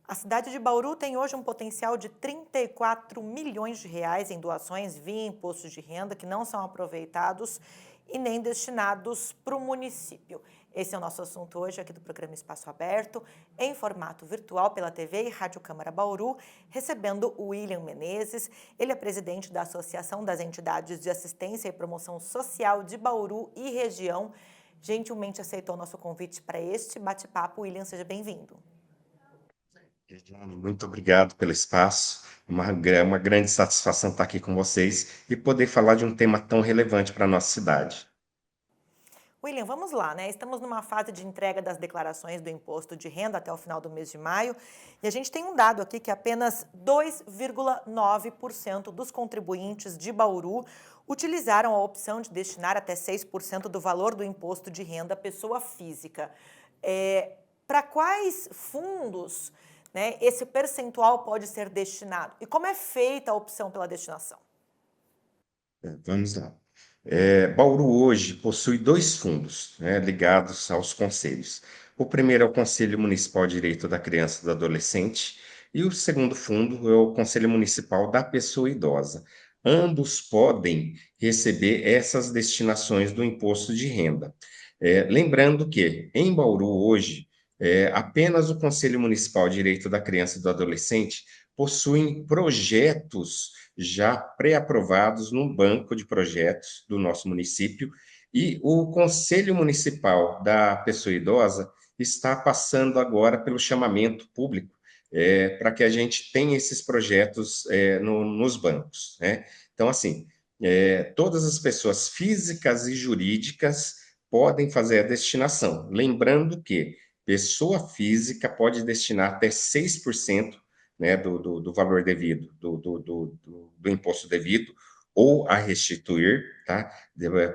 A cidade de Bauru tem hoje um potencial de 34 milhões de reais em doações via imposto de renda que não são aproveitados e nem destinados para o município. Esse é o nosso assunto hoje aqui do programa Espaço Aberto, em formato virtual pela TV e Rádio Câmara Bauru, recebendo o William Menezes. Ele é presidente da Associação das Entidades de Assistência e Promoção Social de Bauru e região. Gentilmente aceitou o nosso convite para este bate-papo. William, seja bem-vindo. Regiane, muito obrigado pelo espaço. Uma grande satisfação estar aqui com vocês e poder falar de um tema tão relevante para a nossa cidade. William, vamos lá, né? Estamos numa fase de entrega das declarações do imposto de renda até o final do mês de maio, e a gente tem um dado aqui que apenas 2,9% dos contribuintes de Bauru utilizaram a opção de destinar até 6% do valor do imposto de renda à pessoa física. Para quais fundos, né, esse percentual pode ser destinado? E como é feita a opção pela destinação? Vamos lá. Bauru hoje possui dois fundos, né, ligados aos conselhos. O primeiro é o Conselho Municipal de Direito da Criança e do Adolescente e o segundo fundo é o Conselho Municipal da Pessoa Idosa. Ambos podem receber essas destinações do imposto de renda. Lembrando que, em Bauru hoje, apenas o Conselho Municipal de Direito da Criança e do Adolescente possuem projetos já pré-aprovados num banco de projetos do nosso município, e o Conselho Municipal da Pessoa Idosa está passando agora pelo chamamento público para que a gente tenha esses projetos nos bancos, né? Então, assim, todas as pessoas físicas e jurídicas podem fazer a destinação. Lembrando que pessoa física pode destinar até 6%, né, do valor devido, do imposto devido, ou a restituir, tá?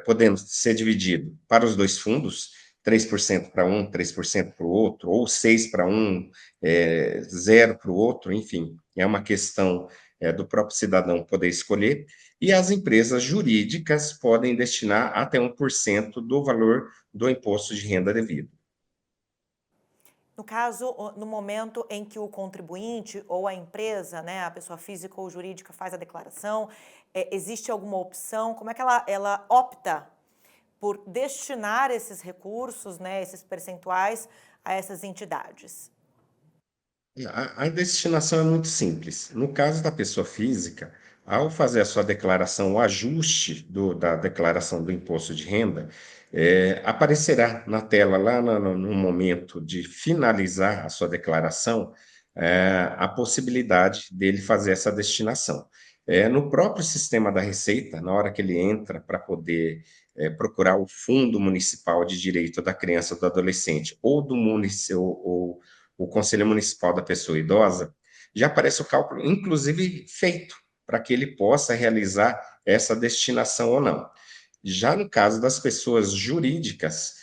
Podendo ser dividido para os dois fundos, 3% para um, 3% para o outro, ou 6 para um, 0 para o outro, enfim, é uma questão do próprio cidadão poder escolher, e as empresas jurídicas podem destinar até 1% do valor do imposto de renda devido. No caso, no momento em que o contribuinte ou a empresa, né, a pessoa física ou jurídica faz a declaração, existe alguma opção? Como é que ela opta por destinar esses recursos, né, esses percentuais a essas entidades? A destinação é muito simples. No caso da pessoa física, ao fazer a sua declaração, o ajuste da declaração do imposto de renda, aparecerá na tela, lá no momento de finalizar a sua declaração, a possibilidade dele fazer essa destinação. No próprio sistema da Receita, na hora que ele entra para poder procurar o Fundo Municipal de Direito da Criança ou do Adolescente, ou do município, ou o Conselho Municipal da Pessoa Idosa, já aparece o cálculo, inclusive feito, para que ele possa realizar essa destinação ou não. Já no caso das pessoas jurídicas,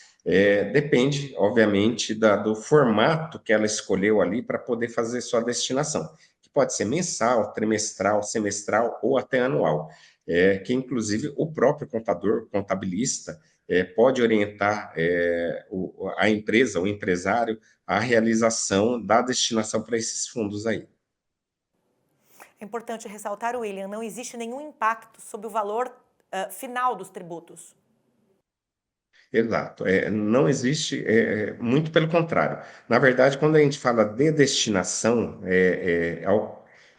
depende, obviamente, do formato que ela escolheu ali para poder fazer sua destinação, que pode ser mensal, trimestral, semestral ou até anual, que inclusive o próprio contabilista, pode orientar a empresa, o empresário, a realização da destinação para esses fundos aí. É importante ressaltar, William, não existe nenhum impacto sobre o valor final dos tributos. Exato. Não existe, muito pelo contrário. Na verdade, quando a gente fala de destinação,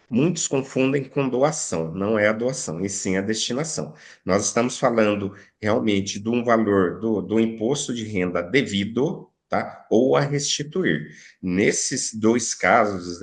muitos confundem com doação. Não é a doação, e sim a destinação. Nós estamos falando realmente de um valor do imposto de renda devido, tá? Ou a restituir. Nesses dois casos,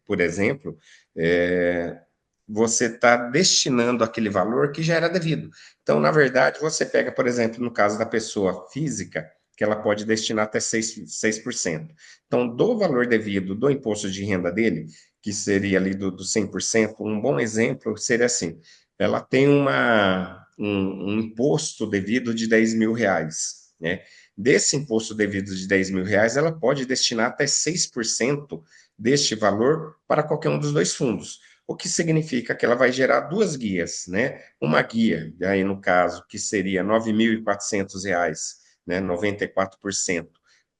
por exemplo, é, você está destinando aquele valor que já era devido. Então, na verdade, você pega, por exemplo, no caso da pessoa física, que ela pode destinar até 6%. Então, do valor devido do imposto de renda dele, que seria ali do 100%, um bom exemplo seria assim: ela tem um imposto devido de R$ 10.000, né? Desse imposto devido de R$ 10.000, ela pode destinar até 6% deste valor para qualquer um dos dois fundos, o que significa que ela vai gerar duas guias, né? Uma guia, aí no caso, que seria R$ 9.400, né? 94%,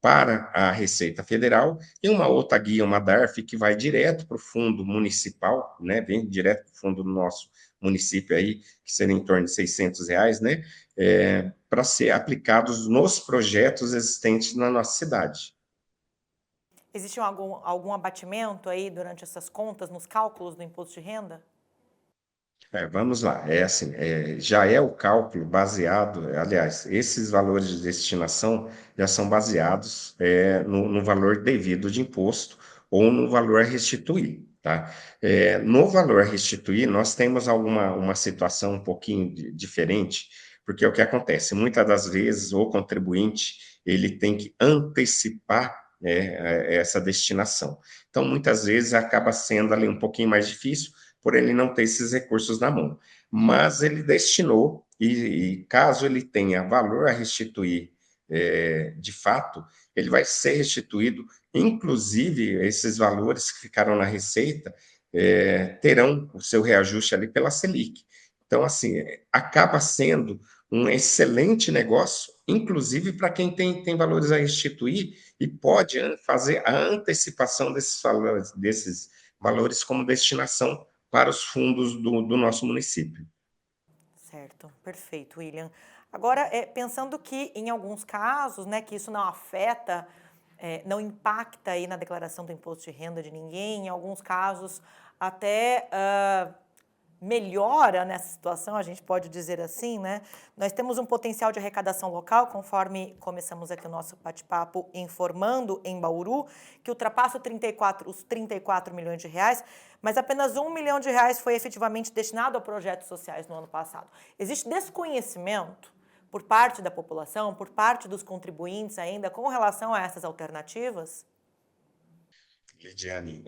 para a Receita Federal e uma outra guia, uma DARF, que vai direto para o fundo municipal, né? Vem direto para o fundo do nosso município aí, que seria em torno de R$ 600, né? Para ser aplicados nos projetos existentes na nossa cidade. Existe algum abatimento aí durante essas contas, nos cálculos do imposto de renda? Vamos lá, é assim, já é o cálculo baseado, aliás, esses valores de destinação já são baseados no valor devido de imposto ou no valor a restituir, tá? No valor a restituir, nós temos uma situação um pouquinho diferente, porque o que acontece? Muitas das vezes o contribuinte, ele tem que antecipar, essa destinação. Então, muitas vezes acaba sendo ali um pouquinho mais difícil, por ele não ter esses recursos na mão. Mas ele destinou, e caso ele tenha valor a restituir de fato, ele vai ser restituído, inclusive esses valores que ficaram na Receita terão o seu reajuste ali pela Selic. Então, assim, acaba sendo um excelente negócio, inclusive para quem tem valores a restituir e pode fazer a antecipação desses valores como destinação para os fundos do nosso município. Certo, perfeito, William. Agora, pensando que em alguns casos, né, que isso não afeta, não impacta aí na declaração do imposto de renda de ninguém, em alguns casos até melhora nessa situação, a gente pode dizer assim, né? Nós temos um potencial de arrecadação local, conforme começamos aqui o nosso bate-papo informando em Bauru, que ultrapassa os 34 milhões de reais, mas apenas R$ 1 milhão foi efetivamente destinado a projetos sociais no ano passado. Existe desconhecimento por parte da população, por parte dos contribuintes ainda, com relação a essas alternativas? Lidiane,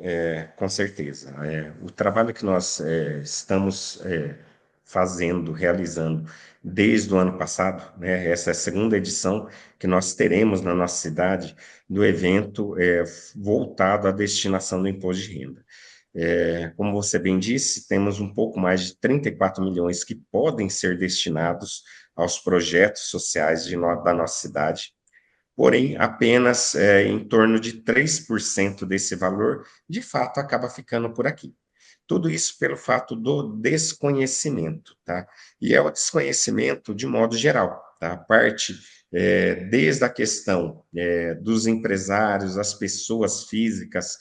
com certeza. O trabalho que nós estamos fazendo, realizando desde o ano passado, né, essa é a segunda edição que nós teremos na nossa cidade do evento voltado à destinação do imposto de renda. Como você bem disse, temos um pouco mais de 34 milhões que podem ser destinados aos projetos sociais da nossa cidade. Porém, apenas em torno de 3% desse valor, de fato, acaba ficando por aqui. Tudo isso pelo fato do desconhecimento, tá? E é o desconhecimento de modo geral, tá? A parte, desde a questão dos empresários, as pessoas físicas,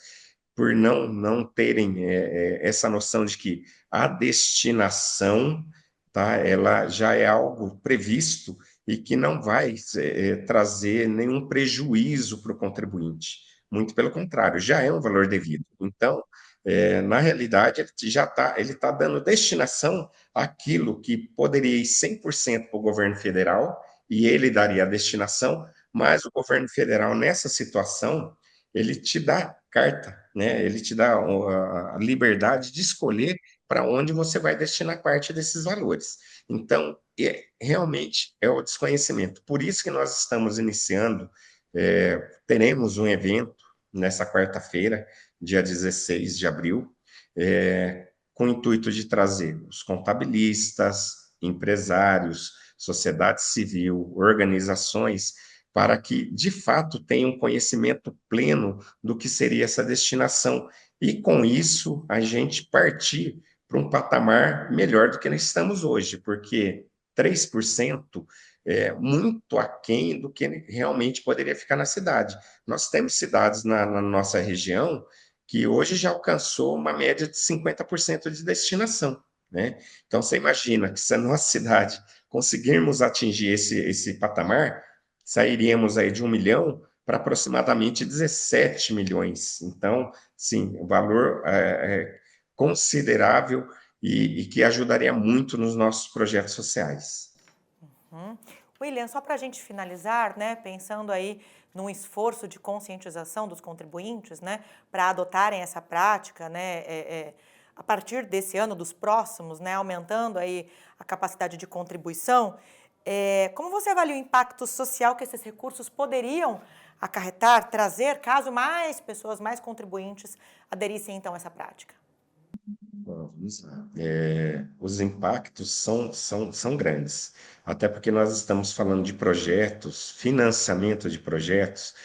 por não terem essa noção de que a destinação, tá? Ela já é algo previsto e que não vai trazer nenhum prejuízo para o contribuinte. Muito pelo contrário, já é um valor devido. Então, na realidade, ele tá dando destinação àquilo que poderia ir 100% para o governo federal, e ele daria a destinação, mas o governo federal, nessa situação, ele te dá carta, né? Ele te dá a liberdade de escolher para onde você vai destinar parte desses valores. Então, realmente é o desconhecimento. Por isso que nós estamos iniciando, teremos um evento nessa quarta-feira, dia 16 de abril, com o intuito de trazer os contabilistas, empresários, sociedade civil, organizações, para que, de fato, tenham conhecimento pleno do que seria essa destinação. E, com isso, a gente partir para um patamar melhor do que nós estamos hoje, porque 3% é muito aquém do que realmente poderia ficar na cidade. Nós temos cidades na nossa região que hoje já alcançou uma média de 50% de destinação, né? Então, você imagina que se a nossa cidade conseguirmos atingir esse patamar, sairíamos aí de 1 milhão para aproximadamente 17 milhões. Então, sim, o valor é considerável e que ajudaria muito nos nossos projetos sociais. Uhum. William, só para a gente finalizar, né, pensando aí num esforço de conscientização dos contribuintes, né, para adotarem essa prática, né, a partir desse ano, dos próximos, né, aumentando aí a capacidade de contribuição, como você avalia o impacto social que esses recursos poderiam acarretar, trazer, caso mais pessoas, mais contribuintes aderissem então a essa prática? Vamos lá. Os impactos são grandes, até porque nós estamos falando de projetos, financiamento de projetos.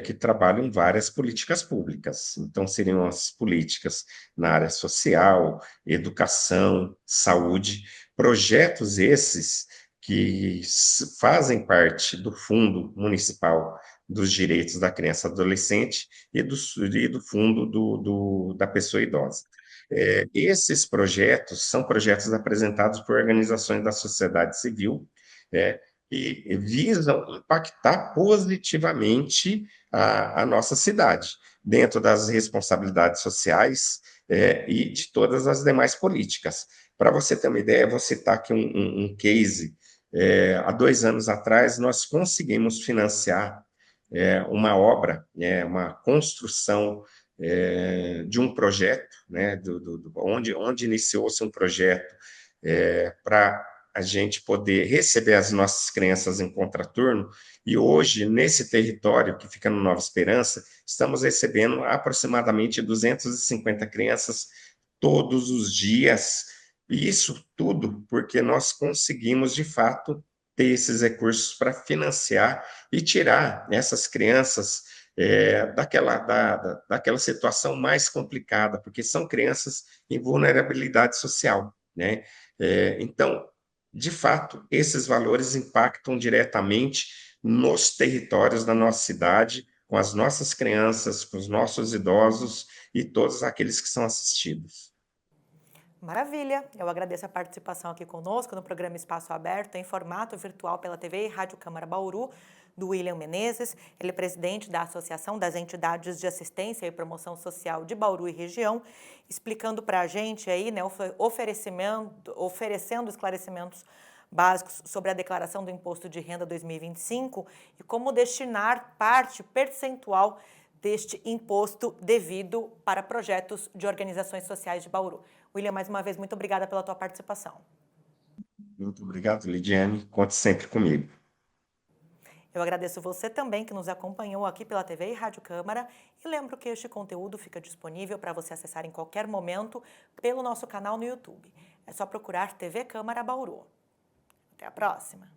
que trabalham várias políticas públicas. Então, seriam as políticas na área social, educação, saúde, projetos esses que fazem parte do Fundo Municipal dos Direitos da Criança e Adolescente e do Fundo da Pessoa Idosa. Esses projetos são projetos apresentados por organizações da sociedade civil, é, e visam impactar positivamente a nossa cidade, dentro das responsabilidades sociais, e de todas as demais políticas. Para você ter uma ideia, vou citar aqui um case. Há 2 anos atrás, nós conseguimos financiar uma obra, uma construção de um projeto, né, onde iniciou-se um projeto para a gente poder receber as nossas crianças em contraturno, e hoje, nesse território que fica no Nova Esperança, estamos recebendo aproximadamente 250 crianças todos os dias, e isso tudo porque nós conseguimos, de fato, ter esses recursos para financiar e tirar essas crianças daquela situação mais complicada, porque são crianças em vulnerabilidade social, né? Então, de fato, esses valores impactam diretamente nos territórios da nossa cidade, com as nossas crianças, com os nossos idosos e todos aqueles que são assistidos. Maravilha! Eu agradeço a participação aqui conosco no programa Espaço Aberto, em formato virtual pela TV e Rádio Câmara Bauru, do William Menezes. Ele é presidente da Associação das Entidades de Assistência e Promoção Social de Bauru e região, explicando para a gente aí, né, oferecendo esclarecimentos básicos sobre a declaração do Imposto de Renda 2025 e como destinar parte percentual deste imposto devido para projetos de organizações sociais de Bauru. William, mais uma vez, muito obrigada pela tua participação. Muito obrigado, Lidiane. Conte sempre comigo. Eu agradeço você também que nos acompanhou aqui pela TV e Rádio Câmara e lembro que este conteúdo fica disponível para você acessar em qualquer momento pelo nosso canal no YouTube. É só procurar TV Câmara Bauru. Até a próxima!